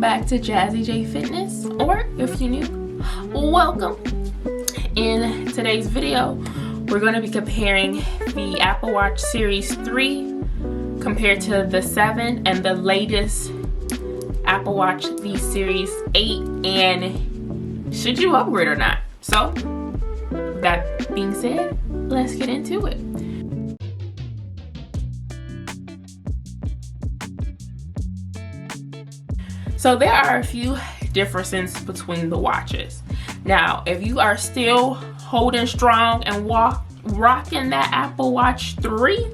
back to Jazzy J Fitness, or if you're new, welcome. In today's video, we're going to be comparing the Apple Watch Series 3 compared to the 7 and the latest Apple Watch, the Series 8, and should you upgrade or not. So, that being said, let's get into it. So there are a few differences between the watches. Now, if you are still holding strong and rocking that Apple Watch 3,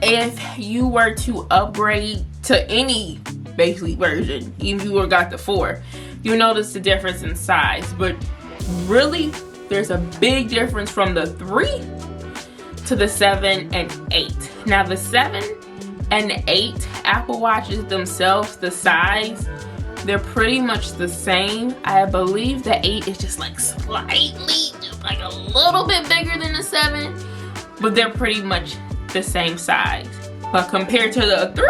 if you were to upgrade to any basically version, even if you got the 4, you'll notice the difference in size. But really, there's a big difference from the 3 to the 7 and 8. Now, the 7 and the 8 Apple Watches themselves, the size, they're pretty much the same. I believe the 8 is just like slightly, just like a little bit bigger than the 7, but they're pretty much the same size. But compared to the 3,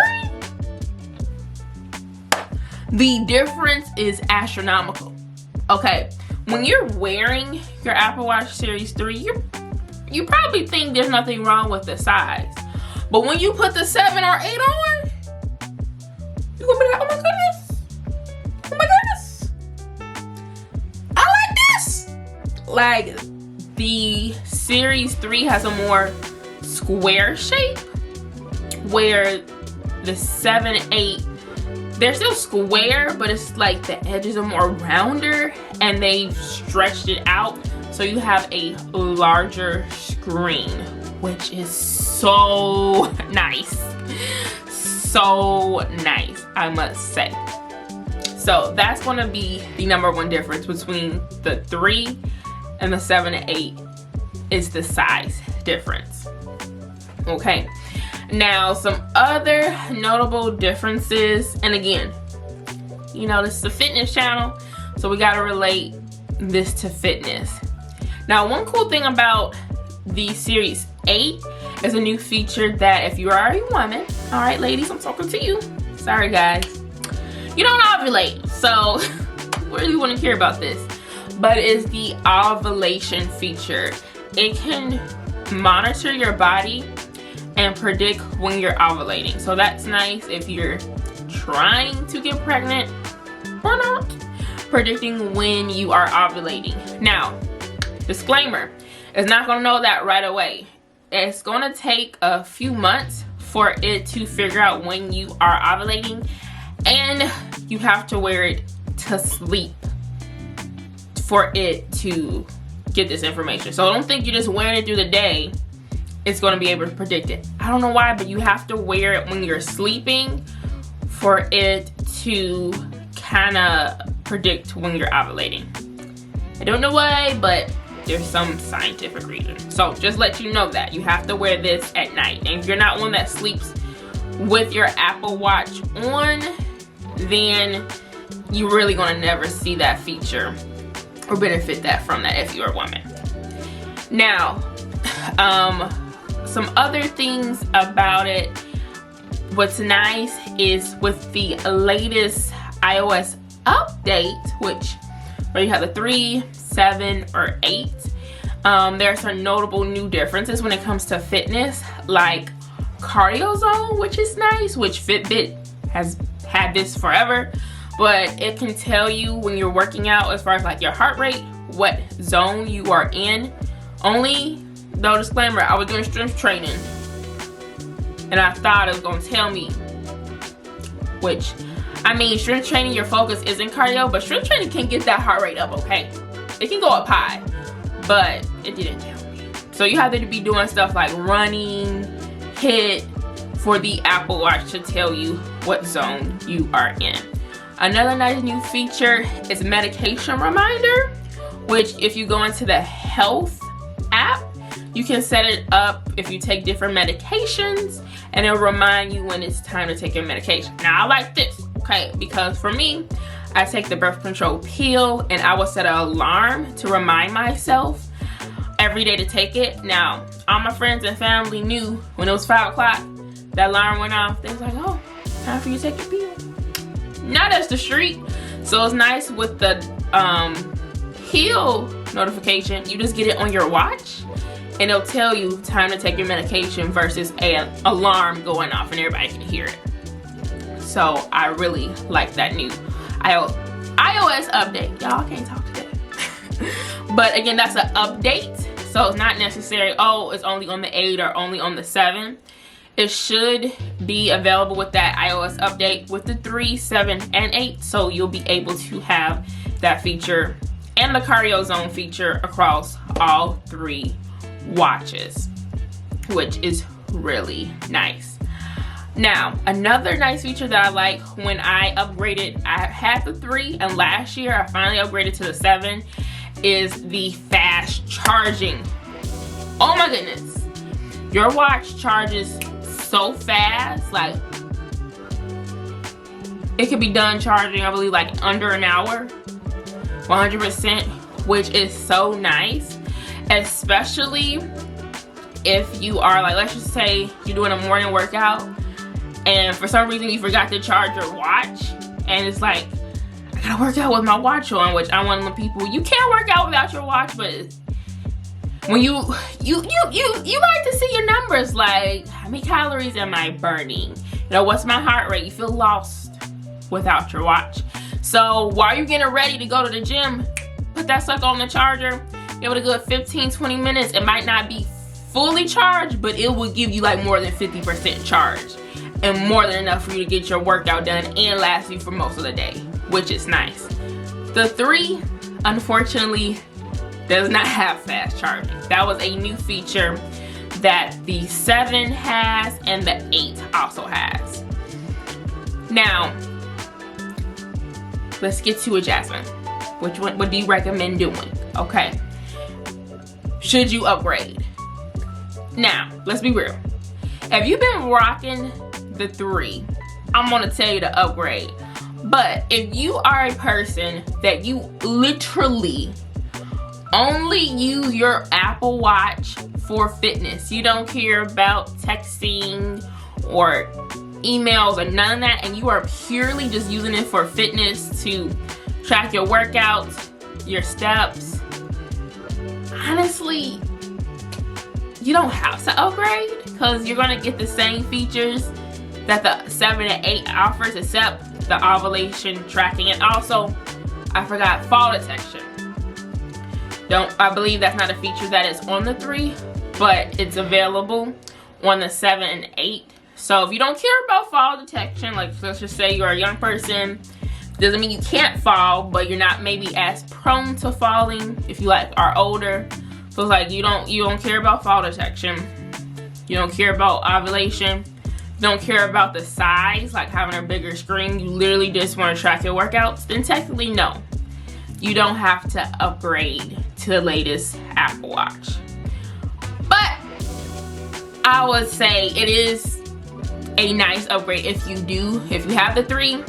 the difference is astronomical. Okay, when you're wearing your Apple Watch Series 3, you probably think there's nothing wrong with the size. But when you put the 7 or 8 on, you're gonna be like, oh my goodness. Oh my goodness. I like this. Like, the Series 3 has a more square shape, where the 7 and 8, they're still square, but it's like the edges are more rounder and they've stretched it out. So you have a larger screen, which is so nice. So nice, I must say. So that's gonna be the #1 difference between the 3 and the 7 and 8 is the size difference. Okay, now some other notable differences, and again, you know, this is a fitness channel, so we gotta relate this to fitness. Now, one cool thing about the Series 8 is a new feature that if you are a woman, all right, ladies, I'm talking to you. Sorry, guys. You don't ovulate, so we really wouldn't care about this. But it's the ovulation feature. It can monitor your body and predict when you're ovulating. So that's nice if you're trying to get pregnant or not, predicting when you are ovulating. Now, disclaimer, it's not gonna know that right away. It's gonna take a few months for it to figure out when you are ovulating, and you have to wear it to sleep for it to get this information. So don't think you're just wearing it through the day, it's gonna be able to predict it. I don't know why, but you have to wear it when you're sleeping for it to kinda predict when you're ovulating. I don't know why, but there's some scientific reason. So just let you know that you have to wear this at night. And if you're not one that sleeps with your Apple Watch on, then you're really gonna never see that feature or benefit from that if you're a woman. Now, some other things about it. What's nice is with the latest iOS update, which where you have the 3, 7, or 8, there are some notable new differences when it comes to fitness, like cardio zone, which is nice, which Fitbit has had this forever, but it can tell you when you're working out as far as like your heart rate, what zone you are in. Only, though, disclaimer, I was doing strength training and I thought it was gonna tell me, which, I mean, strength training, your focus isn't cardio, but strength training can get that heart rate up, okay? It can go up high, but it didn't tell me. So you have to be doing stuff like running, HIIT, for the Apple Watch to tell you what zone you are in. Another nice new feature is medication reminder, which if you go into the health app, you can set it up if you take different medications, and it'll remind you when it's time to take your medication. Now, I like this, okay, because for me, I take the birth control pill, and I will set an alarm to remind myself every day to take it. Now, all my friends and family knew when it was 5 o'clock, that alarm went off. They was like, oh, time for you to take your pill. Not right as the street. So it's nice with the heel notification. You just get it on your watch and it'll tell you time to take your medication versus an alarm going off and everybody can hear it. So I really like that new iOS update. Y'all can't talk today. But again, that's an update. So it's not necessary, oh, it's only on the 8 or only on the 7. It should be available with that iOS update with the 3, 7, and 8. So you'll be able to have that feature and the cardio zone feature across all 3 watches, which is really nice. Now, another nice feature that I like when I upgraded, I had the 3 and last year I finally upgraded to the 7, is the fast charging. Oh my goodness. Your watch charges so fast, like it could be done charging, I believe, like under an hour, 100%, which is so nice, especially if you are like, let's just say you're doing a morning workout and for some reason you forgot to charge your watch and it's like, I gotta work out with my watch on, which I'm one of the people, you can't work out without your watch, but when you like to see your numbers, like how many calories am I burning? You know, what's my heart rate? You feel lost without your watch. So while you're getting ready to go to the gym, put that sucker on the charger, give it a good 15-20 minutes. It might not be fully charged, but it will give you like more than 50% charge and more than enough for you to get your workout done and last you for most of the day, which is nice. The 3, unfortunately, does not have fast charging. That was a new feature that the 7 has and the 8 also has. Now, let's get to it, Jasmine. Which one, what do you recommend doing? Okay. Should you upgrade? Now, let's be real. If you've been rocking the 3, I'm gonna tell you to upgrade. But if you are a person that you literally only use your Apple Watch for fitness, you don't care about texting or emails or none of that, and you are purely just using it for fitness to track your workouts, your steps, honestly, you don't have to upgrade because you're going to get the same features that the 7 and 8 offers, except the ovulation tracking, and also I forgot fall detection. I believe that's not a feature that is on the 3, but it's available on the 7 and 8. So if you don't care about fall detection, like let's just say you're a young person, doesn't mean you can't fall, but you're not maybe as prone to falling if you like are older. So it's like you don't care about fall detection, you don't care about ovulation, you don't care about the size, like having a bigger screen, you literally just want to track your workouts, then technically no. You don't have to upgrade to the latest Apple Watch. But I would say it is a nice upgrade if you have the 3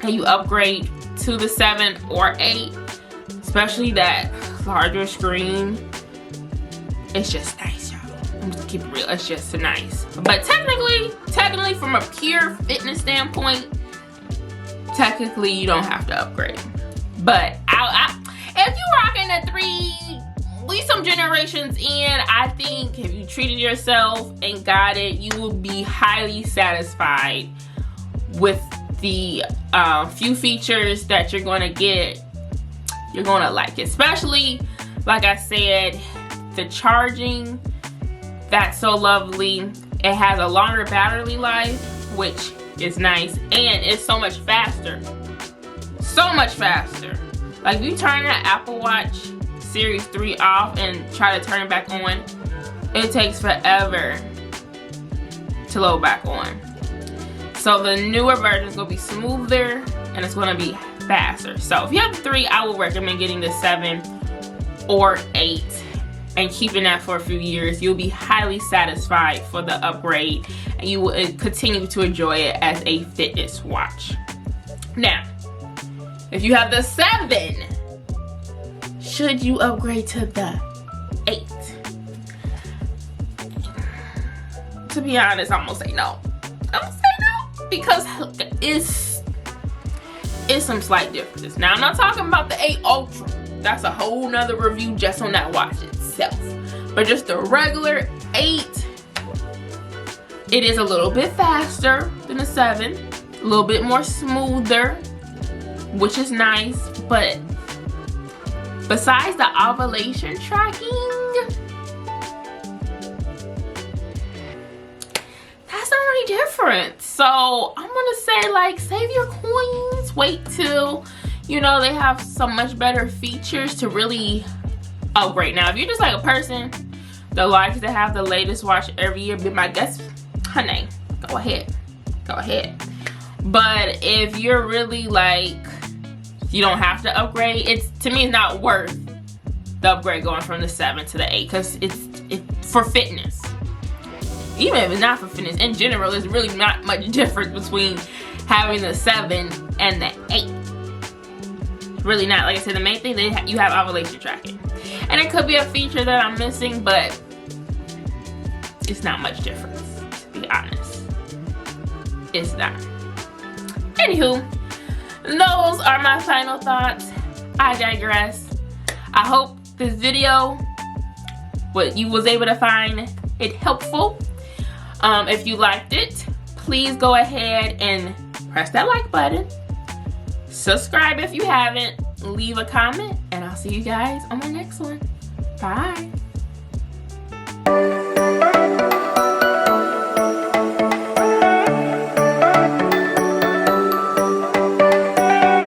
and you upgrade to the 7 or 8, especially that larger screen. It's just nice, y'all. I'm just keep it real, it's just nice. But technically from a pure fitness standpoint, technically you don't have to upgrade. But if you rocking the 3, we some generations in, I think if you treated yourself and got it, you will be highly satisfied with the few features that you're gonna get. You're gonna like it, especially like I said, the charging, that's so lovely. It has a longer battery life, which is nice, and it's so much faster. So much faster. Like if you turn that Apple Watch Series 3 off and try to turn it back on, it takes forever to load back on. So the newer version is gonna be smoother and it's gonna be faster. So if you have the 3, I would recommend getting the 7 or 8 and keeping that for a few years. You'll be highly satisfied for the upgrade and you will continue to enjoy it as a fitness watch. Now, if you have the 7, should you upgrade to the 8? To be honest, I'm gonna say no. I'm gonna say no because it's some slight differences. Now, I'm not talking about the 8 Ultra. That's a whole nother review just on that watch itself. But just the regular 8, it is a little bit faster than the 7. A little bit more smoother, which is nice. But besides the ovulation tracking, that's not really different. So I'm gonna say, like, save your coins. Wait till, you know, they have some much better features to really upgrade. Now, if you're just like a person that likes to have the latest watch every year, be my guest, honey, go ahead. But if you're really like, you don't have to upgrade, to me, it's not worth the upgrade going from the 7 to the 8, because it's for fitness. Even if it's not for fitness, in general, there's really not much difference between having the 7 and the 8. Really not. Like I said, the main thing, you have ovulation tracking. And it could be a feature that I'm missing, but it's not much difference, to be honest. It's not. Anywho, those are my final thoughts. I digress. I hope this video, what you was able to find it helpful. If you liked it, please go ahead and press that like button. Subscribe if you haven't. Leave a comment, and I'll see you guys on my next one. Bye.